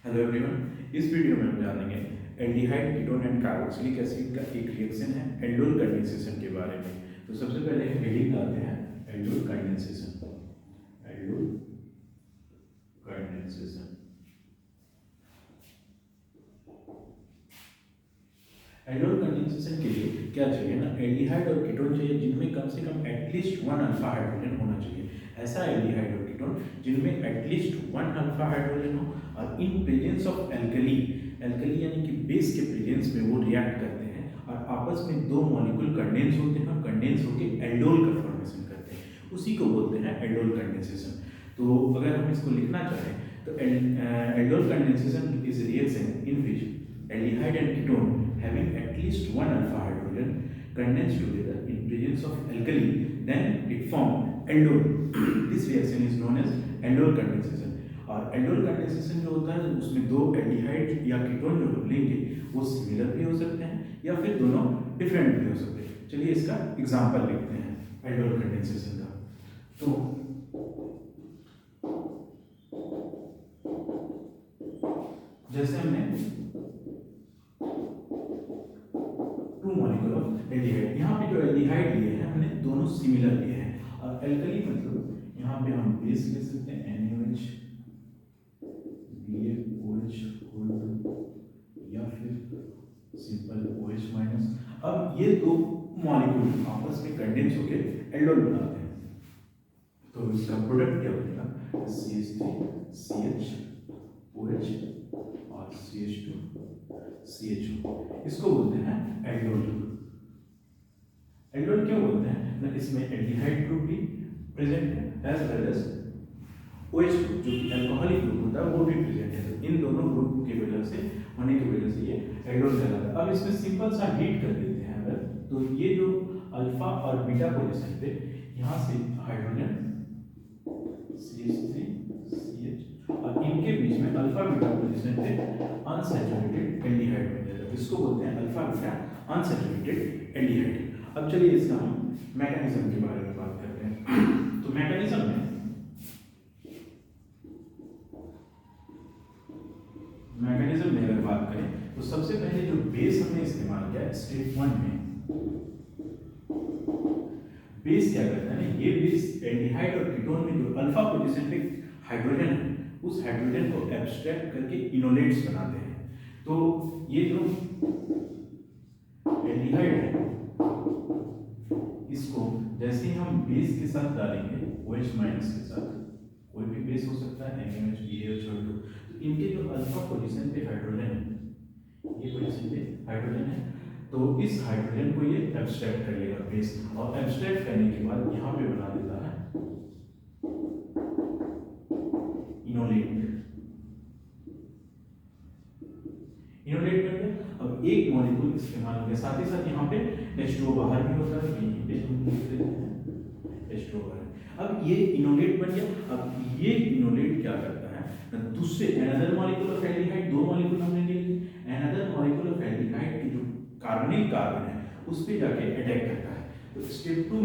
Hello everyone, इस video में हम जानेंगे aldehyde ketone and carboxylic acid का एक रिएक्शन है एल्डोल कंडेंसेशन के बारे में। तो सबसे पहले हेडिंग डालते हैं aldol condensation. Aldol condensation aldol condensation के लिए क्या चाहिए ना, एल्डिहाइड और कीटोन चाहिए जिनमें कम से कम एटलीस्ट वन अल्फा हाइड्रोजन होना चाहिए। ऐसा एल्डिहाइड और कीटोन जिनमें एटलीस्ट वन अल्फा हाइड्रोजन हो और in presence of alkali, alkali यानी कि बेस के प्रेजेंस में वो रिएक्ट करते हैं और आपस में दो मॉलिक्यूल कंडेंस होते हैं और कंडेंस होकर एल्डोल का फॉर्मेशन करते हैं। उसी को बोलते हैं एल्डोल कंडेंसेशन। तो अगर हम इसको लिखना चाहें तो aldol condensation is reaction in which aldehyde and ketone having at least one alpha hydrogen condense together in presence of alkali, then it form aldol. This reaction is known as aldol condensation. और aldol condensation जो होता है उसमें दो aldehyde या ketone जो हम लेंगे वो सिमिलर भी हो सकते हैं या फिर दोनों डिफरेंट भी हो सकते हैं। चलिए इसका एग्जांपल लिखते हैं aldol condensation का। तो जैसे हमने टू मॉलिक्यूल ऑफ एल्डिहाइड, यहाँ पे जो एल्डिहाइड लिए हैं हमने दोनों सिमिलर लिए हैं और एल्कली मतलब यहाँ पे हम बेस ले सकते हैं NaOH BaOH या फिर सिंपल OH माइनस। अब ये दो मॉलिक्यूल आपस में कंडेंस होके एल्डोल बनाते हैं। तो इसका प्रोडक्ट क्या बनेगा, CH3CH OH और CH2CHO। इसको बोलते हैं एल्डोल। एल्डोल क्यों बोलते हैं ना, इसमें एल्डिहाइड ग्रुप भी प्रेजेंट है as well as OH group जो कि अल्कोहलिक ग्रुप होता है वो भी प्रेजेंट है। तो इन दोनों ग्रुप की वजह से होने की वजह से ये एल्डोल कहलाता है। अब इसमें सिंपल सा हीट कर देते हैं अगर, तो ये जो अल्फा और बीटा पोजीशन पे यहाँ से हाइड्रोजन CH3CH और इनके बीच में अल्फा बीटा पोजीशन पे अनसैचुरेटेड एल्डिहाइड बन जाएगा। इसको बोलते हैं अल्फा बीटा अनसैचुरेटेड एल्डिहाइड। अब चलिए इसका हम मैकेनिज्म के बारे में बात करते हैं। तो मैकेनिज्म में अगर बात करें तो सबसे पहले जो बेस हमने इस्तेमाल किया स्टेप 1 में, बेस क्या करता है ना, ये बेस एल्डिहाइड और कीटोन में जो अल्फा पोजीशन पे हाइड्रोजन है उस हाइड्रोजन को एब्स्ट्रैक्ट करके इनोलेट्स बनाते हैं। तो ये जो एल्डिहाइड है इसको जैसे ही हम बेस के साथ डालेंगे OH माइनस के साथ, कोई भी बेस हो सकता है NaOH BaOH और तो इनके जो अल्फा पोजीशन पे हाइड्रोजन है, ये पोजीशन पे हाइड्रोजन है, तो इस हाइड्रोजन को ये एब्स्ट्रैक्ट कर लेगा बेस, और एब्स्ट्रैक्ट करने के बाद यहाँ पे बना देता है इनोलेट। इनोलेट बन गया। अब एक मॉलिक्यूल इस्तेमाल हो गया, साथ ही साथ यहाँ पे H2O बाहर भी होता है, यहीं पे हम लिख देते हैं H2O बाहर। अब ये इनोलेट बन गया। अब ये इनोलेट क्या करता है, दूसरे अनदर मॉलिक्यूल ऑफ एल्डिहाइड, दो मॉलिक्यूल हमने ले लिए, अनदर मॉलिक्यूल ऑफ एल्डिहाइड की जो कार्बनिक कार्बन है उस पे जाके अटैक करता है। तो स्टेप 2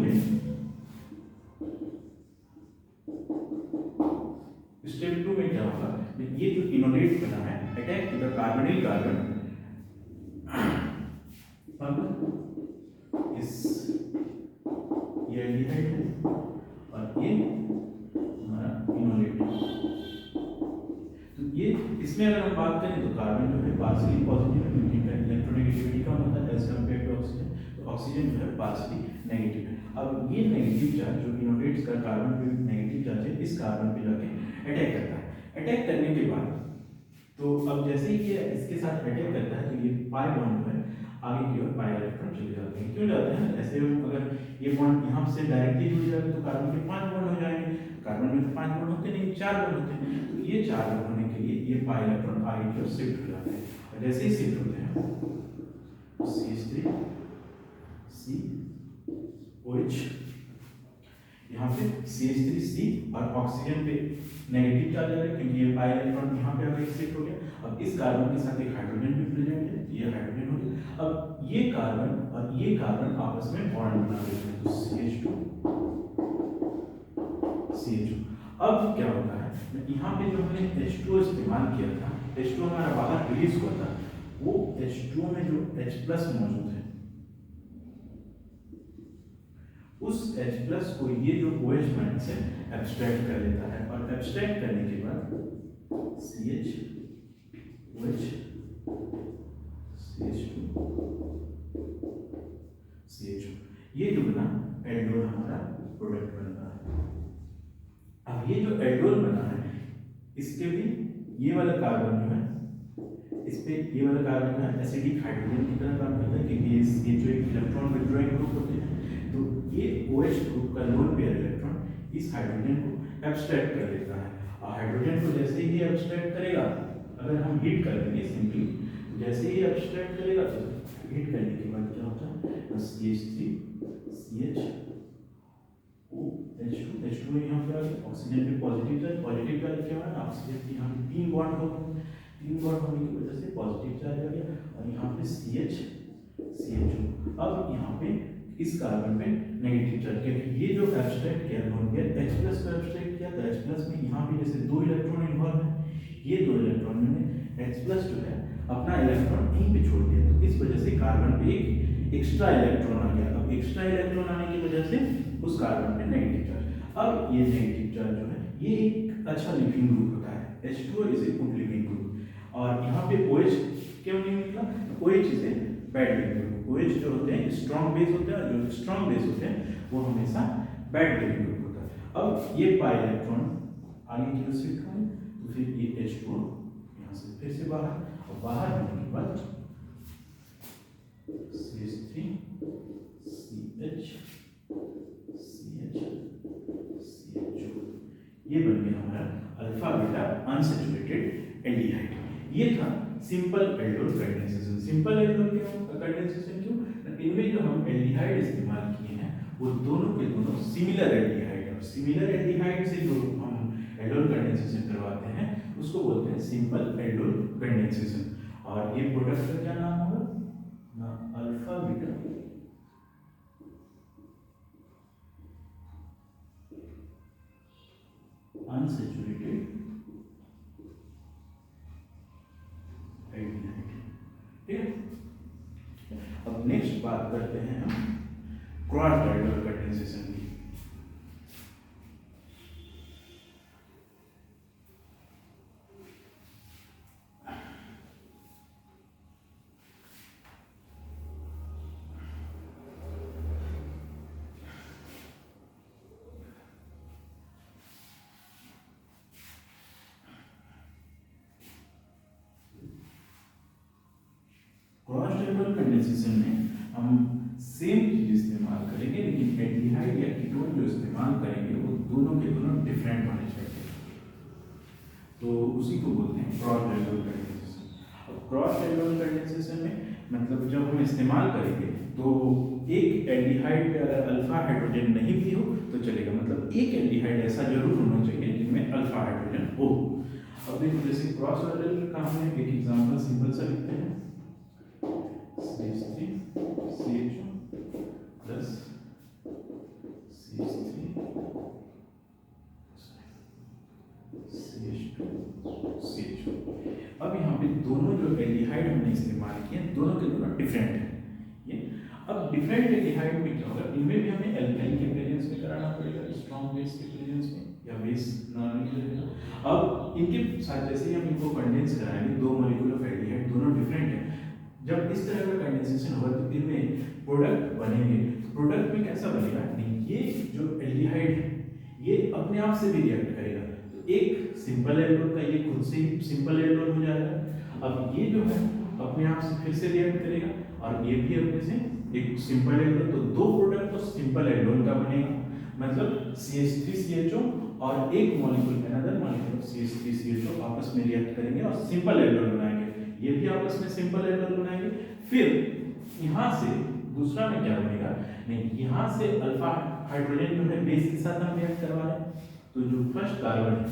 में क्या होगा, ये जो इनोलेट बना है अटैक टू द कार्बनिक कार्बन, अब इस ये एल्डिहाइड है और ये हमारा इनोलेट है। तो ये इसमें अगर हम बात करें तो कार्बन जो है पार्शियली पॉजिटिव है क्योंकि इलेक्ट्रोनेगेटिविटी कम होता है एज कंपेयर टू ऑक्सीजन, तो ऑक्सीजन जो है पार्शियली नेगेटिव है। अब ये नेगेटिव चार्ज जो इनोलेट्स का कार्बन पे नेगेटिव चार्ज है इस कार्बन पे जाके अटैक करता है। अटैक करने के बाद तो अब जैसे ही ये इसके साथ अटैक करता है तो ये पाई बॉन्ड जो है आगे की ओर पाई इलेक्ट्रॉन चले जाते हैं। क्यों जाते हैं, ऐसे अगर ये बॉन्ड यहाँ से डायरेक्टली जुड़ जाए तो कार्बन के 5 बॉन्ड हो जाएंगे, कार्बन में तो 5 बॉन्ड होते नहीं 4 बॉन्ड होते हैं, तो ये 4 बॉन्ड होने के लिए ये पाई इलेक्ट्रॉन आगे की ओर शिफ्ट हो जाते हैं। और जैसे ही शिफ्ट होते हैं CH3 COH, यहाँ पे CH3C और ऑक्सीजन पे नेगेटिव चार्ज आ गया क्योंकि ये पाई इलेक्ट्रॉन यहाँ पे आगे शिफ्ट हो गया। अब इस कार्बन के साथ एक हाइड्रोजन भी प्रेजेंट है, ये हाइड्रोजन हो गया। अब ये कार्बन और ये कार्बन आपस में बॉन्ड बना लेते हैं, तो CH2 CH2। अब क्या होता है, यहाँ पे जो हमने H2O इस्तेमाल किया था H2 हमारा बाहर रिलीज हुआ था, वो H2 में जो H+ मौजूद है, उस H+ को ये जो OH माइनस से एब्स्ट्रैक्ट कर लेता है, और एब्स्ट्रैक्ट करने के बाद CH OH CH2 CH2 ये जो बना एल्डोल हमारा प्रोडक्ट बनता है। अब ये जो एल्डोल बना है, इसके भी ये वाला कार्बन जो है, इस पे ये वाला कार्बन जो है एसिडिक हाइड्रोजन की तरह काम करता है, क्योंकि ये जो एक इलेक्ट्रॉन विथड्रॉइंग ग्रुप होते हैं, तो ये OH ग्रुप का लोन पेयर इलेक्ट्रॉन इस हाइड्रोजन को एब्स्ट्रैक्ट कर लेता है। और हाइड्रोजन को जैसे ही एब्स्ट्रैक्ट करेगा, अगर हम हीट कर देंगे सिंपली, जैसे ही एब्स्ट्रैक्ट करेगा तो हीट करने के बाद क्या होता है, CH3 CH H2 H2 में यहाँ पे आ गया ऑक्सीजन पे पॉजिटिव चार्ज क्या हुआ, ऑक्सीजन के यहाँ पे 3 बॉन्ड हो गए, 3 बॉन्ड होने की वजह से पॉजिटिव चार्ज आ गया, और यहाँ पे CH CH2। अब यहाँ पे इस कार्बन पे नेगेटिव चार्ज, क्योंकि ये जो एब्स्ट्रैक्ट किया लोन पेयर H+ को एब्स्ट्रैक्ट किया, तो H+ में यहाँ पे जैसे 2 इलेक्ट्रॉन इन्वॉल्व है, ये 2 इलेक्ट्रॉन में H+ जो है अपना इलेक्ट्रॉन यहीं पे छोड़ दिया, तो इस वजह से कार्बन पे एक एक्स्ट्रा इलेक्ट्रॉन आ गया। अब एक्स्ट्रा इलेक्ट्रॉन आने की वजह से उस कार्बन पे नेगेटिव चार्ज, अब ये नेगेटिव चार्ज जो है ये एक अच्छा लिविंग ग्रुप होता है, H2 is a good leaving group. और यहाँ पे OH क्यों नहीं निकला, OH is a bad leaving group. OH जो होते हैं स्ट्रॉन्ग बेस होते हैं, और जो स्ट्रॉन्ग बेस होते हैं वो हमेशा बैड लिविंग ग्रुप होता है। अब ये पाई इलेक्ट्रॉन आगे की ओर शिफ्ट करें, तो फिर ये H2 यहाँ से फिर से बाहर, और बाहर होने के बाद CH3 CH CH CH2 ये बन गया हमारा अल्फा बीटा अनसैचुरेटेड एल्डिहाइड। ये था simple aldol condensation. Simple aldol condensation क्यों, इनमें जो हम एल्डिहाइड इस्तेमाल किए हैं वो दोनों के दोनों सिमिलर एल्डिहाइड है, और सिमिलर एल्डिहाइड से जो हम एल्डोल कंडेंसेशन करवाते हैं उसको बोलते हैं सिंपल एल्डोल कंडेंसेशन। और ये प्रोडक्ट का क्या नाम होगा, अल्फा बीटा अनसैचुरेटेड एल्डिहाइड। ठीक है, अब नेक्स्ट बात करते हैं हम क्रॉस एल्डोल कंडेंसेशन की। क्रॉस एल्डोल कंडेंसेशन में हम सेम चीज इस्तेमाल करेंगे, लेकिन एल्डिहाइड या कीटोन जो इस्तेमाल करेंगे वो दोनों के दोनों डिफरेंट होने चाहिए, तो उसी को बोलते हैं क्रॉस एल्डोल कंडेंसेशन। अब क्रॉस एल्डोल कंडेंसेशन में मतलब जब हम इस्तेमाल करेंगे तो एक एल्डिहाइड पे अगर अल्फा हाइड्रोजन नहीं भी हो तो चलेगा, मतलब एक एल्डिहाइड ऐसा जरूर होना चाहिए जिनमें अल्फा हाइड्रोजन हो। अब देखो जैसे क्रॉस एल्डोल का हमने एक एग्जांपल सिंपल सा लिखते हैं, CH3 CH2 plus CH3 CH2 CH2। अब यहाँ पे दोनों जो एल्डिहाइड हमने इस्तेमाल किए दोनों के दोनों डिफरेंट हैं। ये अब डिफरेंट एल्डिहाइड में क्या होगा, इनमें भी हमें एल्काइल के प्रेजेंस में कराना पड़ेगा, स्ट्रॉन्ग बेस के प्रेजेंस में, या बेस नॉर्मली रहेगा। अब इनके साथ जैसे ही हम इनको कंडेंस कराएंगे, दो मॉलिक्यूल ऑफ एल्डिहाइड दोनों डिफरेंट हैं, जब इस तरह का कंडेंसेशन होगा तो इनमें प्रोडक्ट बनेंगे। प्रोडक्ट में कैसा बनेगा, ये जो एल्डिहाइड है ये अपने आप से भी रिएक्ट करेगा, तो एक सिंपल एल्डोल का ये खुद से ही सिंपल एल्डोल हो जाएगा। अब ये जो है अपने आप से फिर से रिएक्ट करेगा, और ये भी अपने से एक सिंपल एल्डोल, तो दो प्रोडक्ट तो सिंपल एल्डोल का बनेगा, मतलब CH3CHO और एक मॉलिक्यूल अनदर मॉलिक्यूल CH3CHO आपस में रिएक्ट करेंगे और सिंपल एल्डोल बनाएंगे, ये भी आपस में सिंपल एल्डोल बनाएंगे। फिर यहाँ से दूसरा में क्या बनेगा, नहीं यहाँ से अल्फा हाइड्रोजन जो है बेस के साथ हम रिएक्ट करवा रहे हैं, तो जो फर्स्ट कार्बन है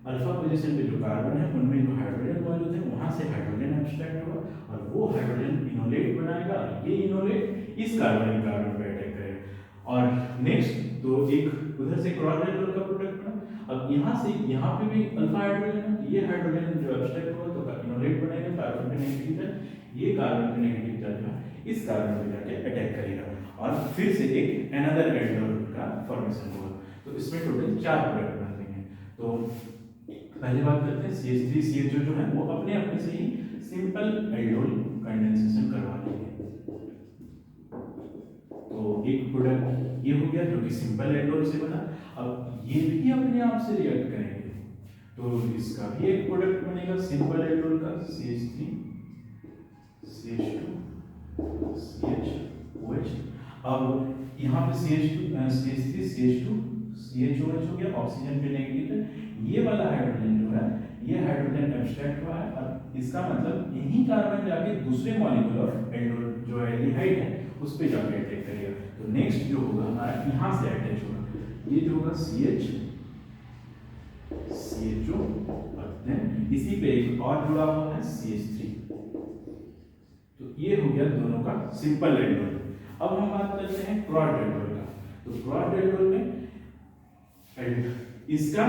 अल्फा पोजीशन पे जो कार्बन है उनमें जो हाइड्रोजन मौजूद है वहां से हाइड्रोजन एब्स्ट्रैक्ट होगा, और वो हाइड्रोजन इनोलेट बनाएगा, और ये इनोलेट इस कार्बन पे अटैक करेगा। और नेक्स्ट तो एक उधर से क्रॉस एल्डोल का प्रोडक्ट बना, अब यहाँ से यहाँ पे भी अल्फा हाइड्रोजन है, ये हाइड्रोजन जो एब्स्ट्रैक्ट हुआ तो इनोलेट बनेगा, कार्बन पे नेगेटिव चार्ज, ये कार्बन पे नेगेटिव चार्ज है इस कार्बन पे जाके अटैक करेगा और फिर से एक अनदर एल्डोल का फॉर्मेशन होगा। तो इसमें टोटल 4 प्रोडक्ट बनते हैं। तो पहली बात करते हैं CH3 CHO जो है वो अपने अपने से ही सिंपल एल्डोल कंडेंसेशन करवा लेंगे। तो एक प्रोडक्ट ये हो गया जो कि सिंपल एल्डोल से बना। अब ये भी अपने आप से रिएक्ट करेंगे तो इसका भी एक प्रोडक्ट बनेगा सिंपल एल्डोल का CH3 CH2 CHOH। अब यहाँ पे CH3 CH2 CHOH हो गया, ऑक्सीजन पे नेगेटिव है, ये वाला हाइड्रोजन जो है ये हाइड्रोजन एब्स्ट्रैक्ट हुआ है और इसका मतलब यही कार्बन जाके दूसरे मॉलिक्यूल ऑफ एल्डोल जो एल्डिहाइड है उस पे जाके अटैक करेगा। तो नेक्स्ट जो होगा हमारा यहाँ से अटैच होगा, ये जो होगा CH CHO और देन इसी पे एक और जुड़ा हुआ है CH3। तो ये हो गया दोनों का सिंपल एल्डोल। अब हम बात करते हैं क्रॉस्ड एल्डोल का। तो क्रॉस्ड एल्डोल में इसका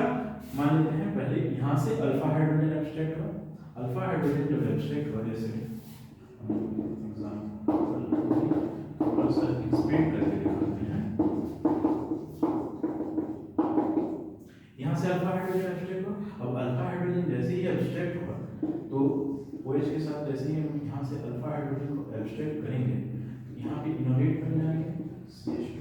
मान लेते हैं पहले यहाँ से अल्फा हाइड्रोजन एब्स्ट्रैक्ट हुआ, अल्फा हाइड्रोजन जब एब्स्ट्रैक्ट हुआ जैसे थोड़ा सा एक्सपेंड करके दिखाते हैं, यहाँ से अल्फा हाइड्रोजन एब्स्ट्रैक्ट हुआ। अब अल्फा हाइड्रोजन जैसे ही एब्स्ट्रैक्ट हुआ तो OH के साथ जैसे ही हम यहाँ से अल्फा हाइड्रोजन को एब्स्ट्रैक्ट करेंगे तो यहाँ पे इनोलेट बन जाएंगे CH2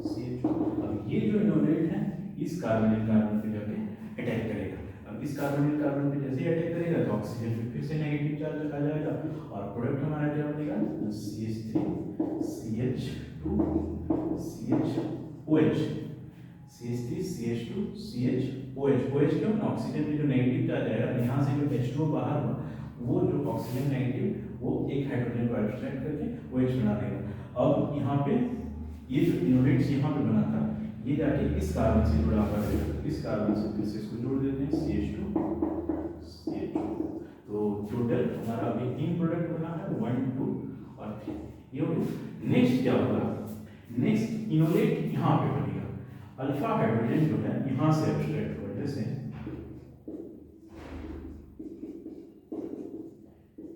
CHO। अब ये जो इनोलेट है इस कार्बोनिल कार्बन पे जाके अटैक करेगा। अब इस कार्बोनिल कार्बन पे जैसे ही अटैक करेगा तो ऑक्सीजन पे फिर से नेगेटिव चार्ज आ जाएगा और प्रोडक्ट हमारा क्या बनेगा CH3 CH2 CHOH CH3 CH2 CHOH। OH क्यों? ऑक्सीजन पे जो नेगेटिव चार्ज आएगा यहाँ से जो H2O बाहर हुआ वो जो ऑक्सीजन नेगेटिव वो एक हाइड्रोजन को एब्स्ट्रैक्ट करके OH बना देगा। अब यहाँ पे ये जो इनोलेट्स यहाँ पे बना था ये जाके इस कार्बन से जुड़ा हुआ है, इस कार्बन से फिर से इसको जोड़ देते हैं CH2 CH2। तो टोटल हमारा अभी 3 प्रोडक्ट बना है 1 2 और 3। ये हो गया। नेक्स्ट क्या होगा, नेक्स्ट इनोलेट यहाँ पे बनेगा, अल्फा हाइड्रोजन जो है यहाँ से एब्स्ट्रैक्ट हुआ जैसे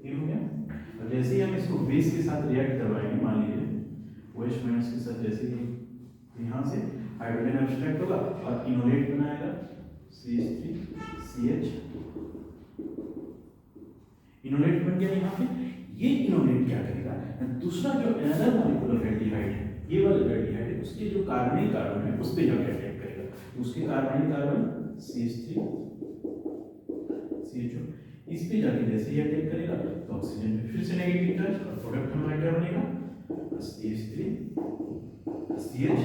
ये हो गया। और जैसे ही हम इसको बेस के साथ रिएक्ट करवाएंगे, मान लीजिए OH माइनस के साथ जैसे ही यहाँ से हाइड्रोजन एब्स्ट्रैक्ट होगा और इनोलेट बनाएगा CH3 CH। इनोलेट बन गया यहाँ पे। ये इनोलेट क्या करेगा, दूसरा जो अनदर मॉलिक्यूल ऑफ एल्डिहाइड है ये वाला एल्डिहाइड है उसके जो कार्बनिक कार्बन है उस पे जाके अटैक करेगा। तो उसके कार्बनिक कार्बन CH3 CHO इस पे जाके जैसे ही अटैक करेगा तो ऑक्सीजन पे फिर से नेगेटिव चार्ज और प्रोडक्ट हमारा क्या बनेगा CH3 CH।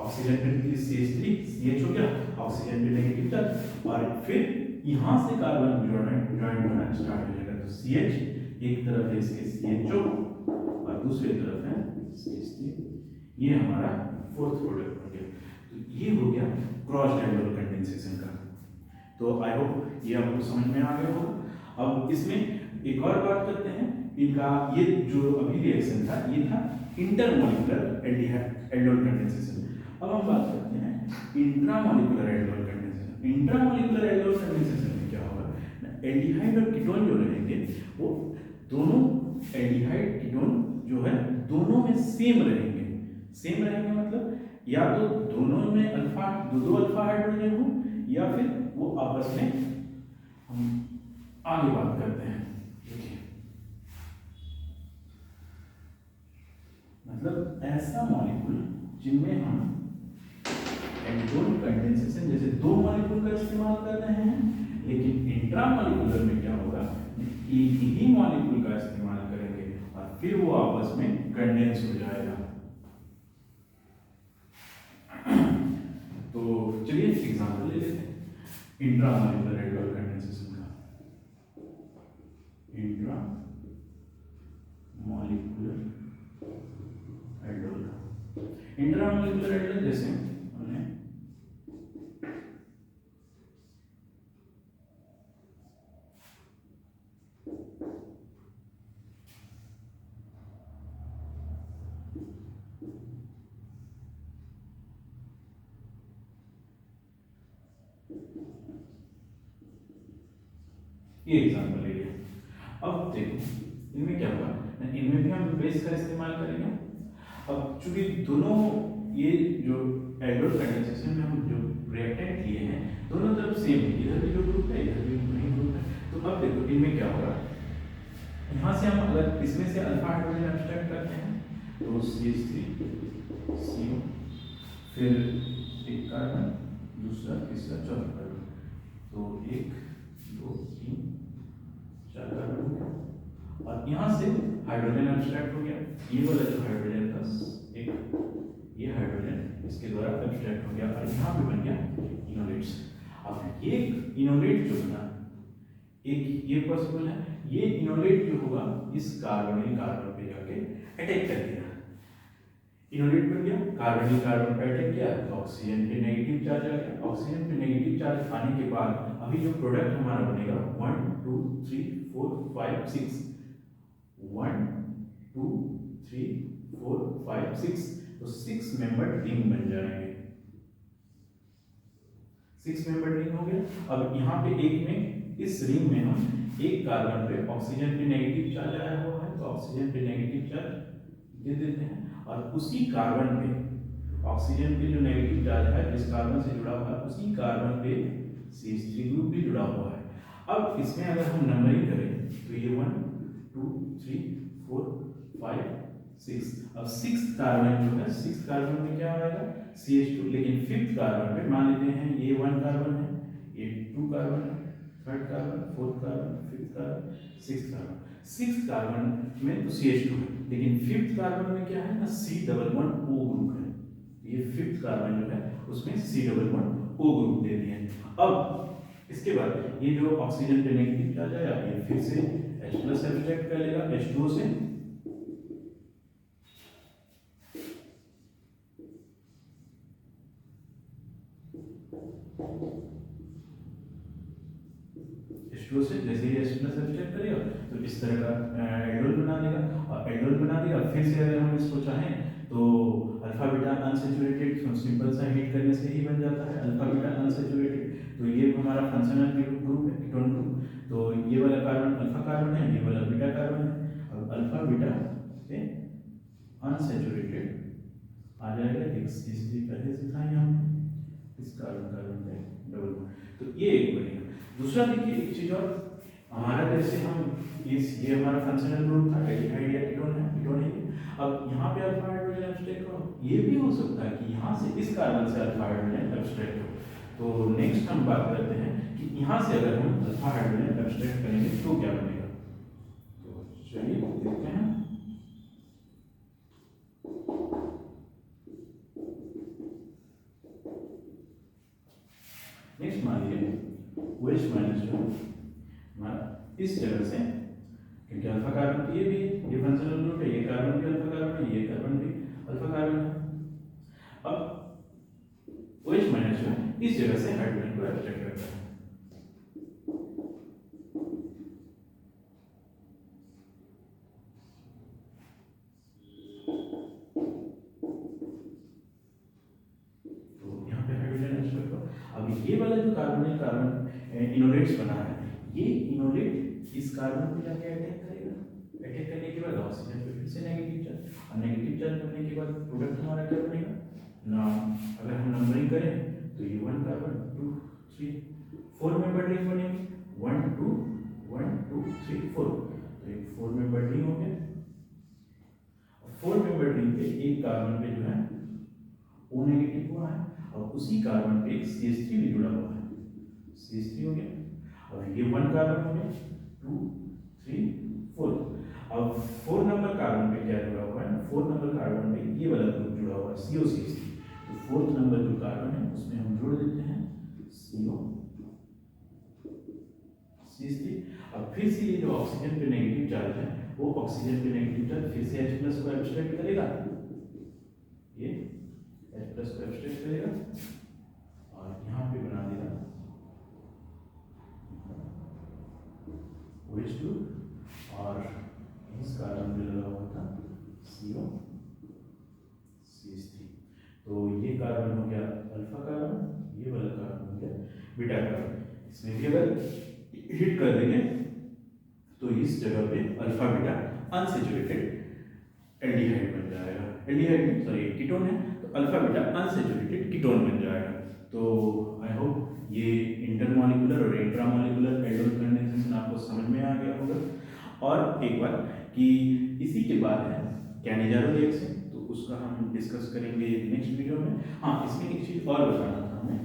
ऑक्सीजन पे CH3 CH हो गया, ऑक्सीजन पे नेगेटिव चार्ज और फिर यहाँ से कार्बन जॉइंट होना स्टार्ट हो जाएगा। तो CH एक तरफ है इसके CHO और दूसरी तरफ है CH3। ये हमारा फोर्थ प्रोडक्ट हो गया। तो ये हो गया क्रॉस्ड एल्डोल कंडेंसेशन का। तो आई होप ये आपको समझ में आ गया होगा। अब इसमें एक और बात करते हैं, इनका ये जो अभी रिएक्शन था ये था इंटरमॉलिक्यूलर एल्डोल कंडेंसेशन। अब हम बात करते हैं intramolecular aldol condensation. Intramolecular aldol condensation में क्या होगा, एल्डिहाइड और कीटोन जो रहेंगे वो दोनों एल्डिहाइड कीटोन जो है दोनों में सेम रहेंगे। सेम रहेंगे मतलब या तो दोनों में अल्फा दो अल्फा हाइड्रोजन हो या फिर वो आपस में, हम आगे बात करते हैं। देखिए मतलब ऐसा मॉलिक्यूल जिनमें हम एल्डोल कंडेंसेशन जैसे दो मॉलिक्यूल का इस्तेमाल कर रहे हैं, लेकिन इंट्रामॉलिक्यूलर में क्या होगा एक ही मॉलिक्यूल का इस्तेमाल करेंगे और फिर वो आपस में कंडेंस हो जाएगा। तो चलिए एग्जांपल ले लेते हैं इंट्रामॉलिक्यूलर एल्डोल कंडेंसेशन का। इंट्रामॉलिक्यूलर एल्डोल का, इंट्रामॉलिक्यूलर एल्डोल जैसे हमने ये एग्जाम्पल ले लिया। अब देखो इनमें क्या होगा, इनमें भी हम बेस का इस्तेमाल करेंगे। अब चूंकि दोनों ये जो एल्डोल कंडेंसेशन में हम जो रिएक्टेंट लिए हैं दोनों तरफ सेम है, इधर भी जो ग्रुप है इधर भी वही ग्रुप है। तो अब देखो इनमें क्या होगा, यहाँ से हम अगर इसमें से अल्फा हाइड्रोजन एब्स्ट्रैक्ट करते हैं तो CH3 CO, फिर एक कार्बन, दूसरा, तीसरा, चौथा कार्बन, तो 1 2 3 4 कार्बन हो गया। और यहाँ से हाइड्रोजन एब्स्ट्रैक्ट हो गया, ये वाला जो हाइड्रोजन था एक, ये हाइड्रोजन इसके द्वारा एब्स्ट्रैक्ट हो गया और यहाँ पे बन गया इनोलेट्स। अब ये इनोलेट जो बना, एक ये पॉसिबल है, ये इनोलेट जो होगा इस कार्बोनिल कार्बन पे जाके अटैक कर देगा। इनोलेट बन गया, कार्बोनिल कार्बन पे अटैक किया तो ऑक्सीजन पे नेगेटिव चार्ज आ गया। ऑक्सीजन पे नेगेटिव चार्ज आने के बाद अभी जो प्रोडक्ट हमारा बनेगा 1 2 3 4 5 6, 1 2 3 4 5 6, तो 6 मेंबर रिंग बन जाएंगे। 6 मेंबर रिंग हो गया। अब यहाँ पे एक में, इस रिंग में हम एक कार्बन पे ऑक्सीजन पे नेगेटिव चार्ज आया हुआ है तो ऑक्सीजन पे नेगेटिव चार्ज दे देते हैं, और उसी कार्बन पे ऑक्सीजन पे जो नेगेटिव चार्ज है जिस कार्बन से जुड़ा हुआ है उसी कार्बन पे CH3 ग्रुप भी जुड़ा हुआ है। अब इसमें अगर हम नंबरिंग करें तो ये 1 2 3 4 5 6, अब 6th कार्बन जो है 6th कार्बन में क्या आएगा CH2, लेकिन 5th कार्बन पे मान लेते हैं ये 1 कार्बन है, ये 2 कार्बन है, 3rd carbon, 4th carbon, 5th carbon, 6th carbon. 6th carbon में तो CH2 है, लेकिन 5th कार्बन में क्या है ना C11O ग्रुप है। ये 5th कार्बन जो है उसमें C11O ग्रुप दे दिए। अब इसके बाद ये जो ऑक्सीजन पे नेगेटिव चार्ज आया ये फिर से H+ सब्सट्रैक्ट कर लेगा H2O से, H2O से जैसे ही H+ सब्सट्रैक्ट करेगा तो इस तरह का एल्डोल बना देगा, और एल्डोल बना दिया फिर से अगर हम इसको चाहें तो अल्फा बीटा अनसैचुरेटेड सिंपल सा हीट करने से ही बन जाता है अल्फा बीटा अनसैचुरेटेड। तो ये हमारा फंक्शनल ग्रुप है कीटोन ग्रुप, तो ये वाला कार्बन अल्फा कार्बन है, ये वाला बीटा कार्बन है। अब अल्फा बीटा पे अनसैचुरेटेड आ जाएगा, इसलिए पहले से था यहाँ इस कार्बन कार्बन पे डबल बॉन्ड, तो ये एक बनेगा। दूसरा देखिए एक चीज और, हमारा जैसे हम ये हमारा फंक्शनल ग्रुप था एल्डिहाइड या कीटोन है, कीटोन है। अब यहाँ पे अल्फा हाइड्रोजन एब्स्ट्रैक्ट हो, ये भी हो सकता है कि यहाँ से इस कार्बन से अल्फा हाइड्रोजन एब्स्ट्रैक्ट हो। तो नेक्स्ट हम बात करते हैं कि यहाँ से अगर हम अल्फा हाइड्रोजन एब्स्ट्रैक्ट करेंगे तो क्या बनेगा। तो चलिए देखते हैं। नेक्स्ट मान लीजिए OH माइनस जो हमारा इस जगह से, क्योंकि अल्फा कार्बन तो ये भी ये फंक्शनल ग्रुप है, ये कार्बन भी अल्फा कार्बन है, ये कार्बन भी अल्फा कार्बन है। अब OH माइनस जो है इस जगह से हाइड्रोजन को एब्स्ट्रैक्ट करता है। तो यहाँ पे हाइड्रोजन एब्स्ट्रैक्ट हो। अब ये वाला जो कार्बोनिल कार्बन इनोलेट्स बना है, ये इनोलेट इस कार्बन को जाके अटैक करेगा। अटैक करने के बाद ऑक्सीजन पे फिर से नेगेटिव चार्ज, और नेगेटिव चार्ज बनने के बाद प्रोडक्ट हमारा क्या बनेगा ना, अगर हम नंबरिंग करें तो ये 1 कार्बन 2 3 4 मेंबर रिंग बनेगी, 1 2 1 2 3 4, तो एक 4 मेंबर रिंग हो गया। 4 मेंबर रिंग पे एक कार्बन पे जो है O नेगेटिव हुआ है, और उसी कार्बन पे एक CH3 भी जुड़ा हुआ है, CH3 हो गया। और ये 1 कार्बन हो गया, 2 3 4। अब 4 नंबर कार्बन पे क्या जुड़ा हुआ है, 4 नंबर कार्बन पे ये वाला ग्रुप जुड़ा हुआ है COCH3, तो 4th नंबर जो कार्बन है उसमें हम जोड़ देते हैं COCH3। अब फिर से ये जो ऑक्सीजन पे नेगेटिव चार्ज है वो ऑक्सीजन पे नेगेटिव चार्ज फिर से H+ को एब्स्ट्रैक्ट करेगा, ये H+ को एब्स्ट्रैक्ट करेगा और यहाँ पे बना देगा OH2, और इस कार्बन पे लगा हुआ था COCH3। तो ये कार्बन हो गया अल्फा कार्बन, ये वाला कार्बन हो गया बीटा कार्बन। इसमें भी अगर हिट कर देंगे तो इस जगह पे अल्फा बीटा अनसेचुरेटेड एल्डिहाइड बन जाएगा। एल्डिहाइड सॉरी कीटोन है तो अल्फा बीटा अनसेचुरेटेड कीटोन बन जाएगा। तो आई होप ये इंटरमॉलिक्यूलर और इंट्रामॉलिक्यूलर एल्डोल कंडेंसेशन आपको समझ में आ गया होगा। और एक बात कि इसी के बाद है कैनिजारो रिएक्शन, तो उसका हम डिस्कस करेंगे नेक्स्ट वीडियो में। हाँ, इसमें एक चीज और बताना था हमें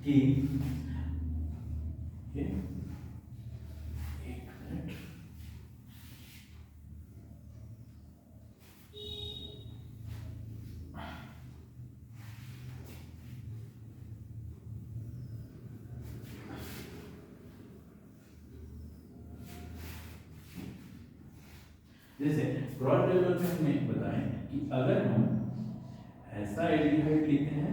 कि ये एक मिनट, जैसे क्रॉस डेवलपमेंट में बताएं कि अगर हम ऐसा एल्डिहाइड लेते हैं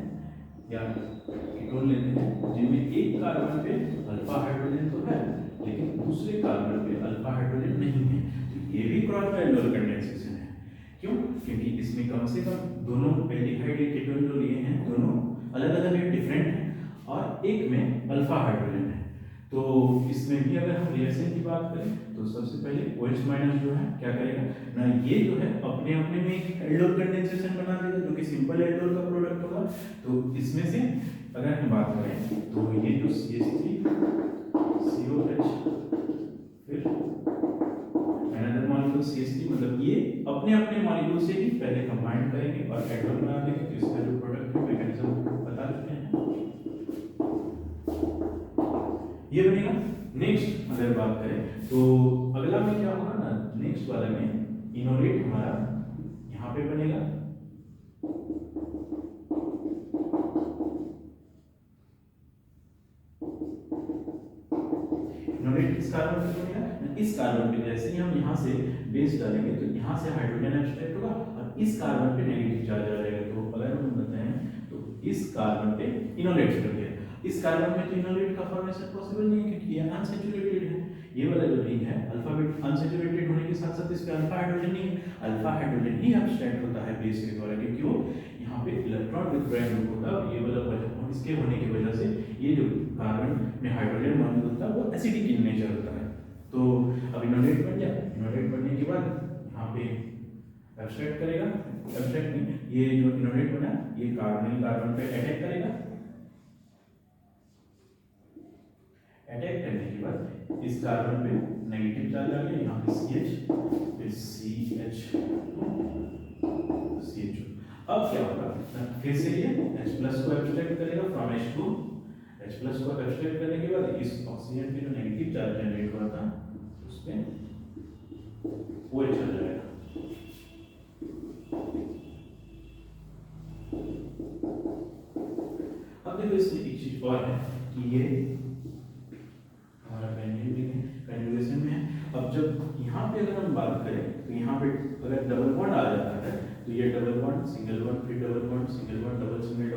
या कीटोन लेते हैं जिनमें एक कार्बन पे अल्फा हाइड्रोजन तो है लेकिन दूसरे कार्बन पे अल्फा हाइड्रोजन नहीं है, तो ये भी क्रॉस एल्डिहाइड कंडेंसेशन है। क्यों? क्योंकि इसमें कम से कम दोनों एल्डिहाइड या कीटोन जो लिए हैं दोनों अलग अलग है, डिफरेंट है, और एक में अल्फा हाइड्रोजन है। तो इसमें भी अगर हम रिएक्शन की बात करें तो सबसे पहले OH माइनस जो है क्या करेगा ना, ये जो है अपने अपने में एक एल्डोल कंडेंसेशन बना देगा जो कि सिंपल एल्डोल का प्रोडक्ट होगा। तो इसमें से अगर हम बात करें तो ये जो CH3 COH फिर अनदर मॉलिक्यूल CH3, मतलब ये अपने अपने मॉलिक्यूल से ही पहले कंबाइन करेंगे और एल्डोल बना देंगे। तो इसका जो प्रोडक्ट है मैकेनिज्म बता चुके हैं, ये बनेगा। नेक्स्ट अगर बात करें तो अगला में क्या होगा ना, नेक्स्ट वाले में इनोलेट हमारा यहाँ पे बनेगा। इनोलेट किस कार्बन पे बनेगा? इस कार्बन पे जैसे ही हम यहाँ से बेस डालेंगे तो यहाँ से हाइड्रोजन एब्स्ट्रैक्ट होगा और इस कार्बन पे नेगेटिव चार्ज आ जाएगा। तो अगर हम बताएं तो इस कार्बन पे इनोलेट कर दिया, इस कार्बन में तो इनोलेट का फॉर्मेशन पॉसिबल नहीं है क्योंकि ये अनसैचुरेटेड है। ये वाला जो रिंग है अल्फाबेट अनसैचुरेटेड होने के साथ साथ इस पे अल्फा हाइड्रोजन नहीं है, अल्फा हाइड्रोजन ही एब्स्ट्रैक्ट होता है बेस के द्वारा, क्योंकि वो यहाँ पे इलेक्ट्रॉन विथड्रॉइंग ग्रुप होता है और ये वाला वजह इसके होने की वजह से ये जो कार्बन में हाइड्रोजन मौजूद होता है वो एसिडिक इन नेचर होता है। तो अब इनोलेट बन गया, इनोलेट बनने के बाद यहाँ पे एब्स्ट्रैक्ट करेगा, एब्स्ट्रैक्ट नहीं, ये जो इनोलेट बना ये कार्बन पे अटैक करेगा। अटैक करने के बाद इस कार्बन पे नेगेटिव चार्ज आ गया, यहाँ पे CH फिर CH2 CH2। अब क्या होगा, फिर से ये H+ को एब्स्ट्रैक्ट करेगा फ्रॉम H2, H+ को एब्स्ट्रैक्ट करने के बाद इस ऑक्सीजन पे जो नेगेटिव चार्ज जनरेट हुआ था उसमें OH आ जाएगा। अब देखो इसमें एक चीज और है कि ये हमारा कंजुगेशन में है। अब जब यहाँ पे अगर हम बात करें तो यहाँ पे अगर डबल बॉन्ड आ जाता है तो ये डबल बॉन्ड सिंगल बॉन्ड फिर double bond single bond double single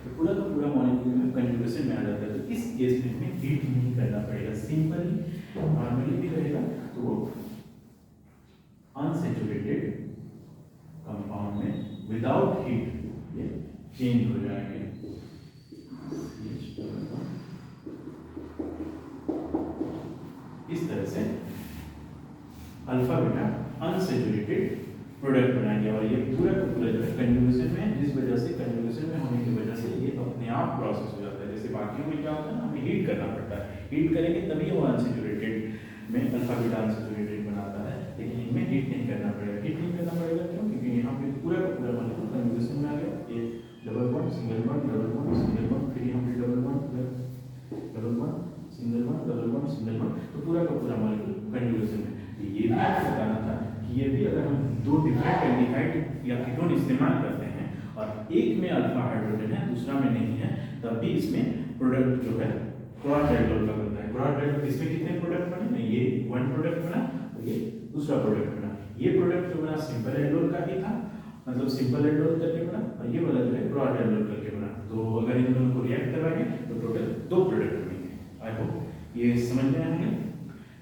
तो पूरा का पूरा मॉलिक्यूल में कंजुगेशन में आ जाता है। तो इस केस में हमें हीट नहीं करना पड़ेगा, सिंपली नॉर्मली भी रहेगा तो अनसैचुरेटेड कंपाउंड में विदाउट हीट ये चेंज हो जाएंगे। इस तरह से अल्फा बीटा अनसैचुरेटेड प्रोडक्ट बनाएंगे और ये पूरा का पूरा जो है कंजुगेशन में, जिस वजह से कंजुगेशन में होने की वजह से ये अपने आप प्रोसेस हो जाता है। जैसे बाकियों में क्या होता है ना, हमें हीट करना पड़ता है, हीट करेंगे तभी वो अनसैचुरेटेड में अल्फा बीटा अनसैचुरेटेड बनाता है, लेकिन इनमें हीट नहीं करना पड़ेगा। हीट नहीं करना पड़ेगा क्यों? क्योंकि यहाँ पे पूरा का पूरा मॉलिक्यूल कंजुगेशन में आ गया। ये double bond single bond double bond single bond फिर यहाँ पे double bond double bond single bond double bond single bond, तो पूरा का पूरा मॉलिक्यूल कंजुगेशन में। ये भी आपको बताना था कि ये भी अगर हम दो डिफरेंट एल्डिहाइड या कीटोन इस्तेमाल करते हैं और एक में अल्फा हाइड्रोजन है दूसरा में नहीं है, तब भी इसमें प्रोडक्ट जो है क्रॉस एल्डोल का बनता है। क्रॉस एल्डोल इसमें कितने प्रोडक्ट बने? ये वन प्रोडक्ट बना और ये दूसरा प्रोडक्ट बना। ये प्रोडक्ट जो बना सिंपल एल्डोल का ही था, मतलब सिंपल एल्डोल करके बना, और ये वाला जो है क्रॉस एल्डोल करके बना। तो अगर इन दोनों को रिएक्ट करवाएंगे तो टोटल दो प्रोडक्ट बनेंगे। आई होप ये समझ में आएंगे।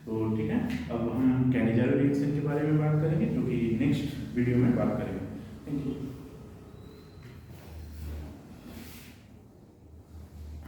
तो ठीक है, अब हम कैनिजारो रिएक्शन के बारे में बात करेंगे जो कि नेक्स्ट वीडियो में बात करेंगे। Thank you.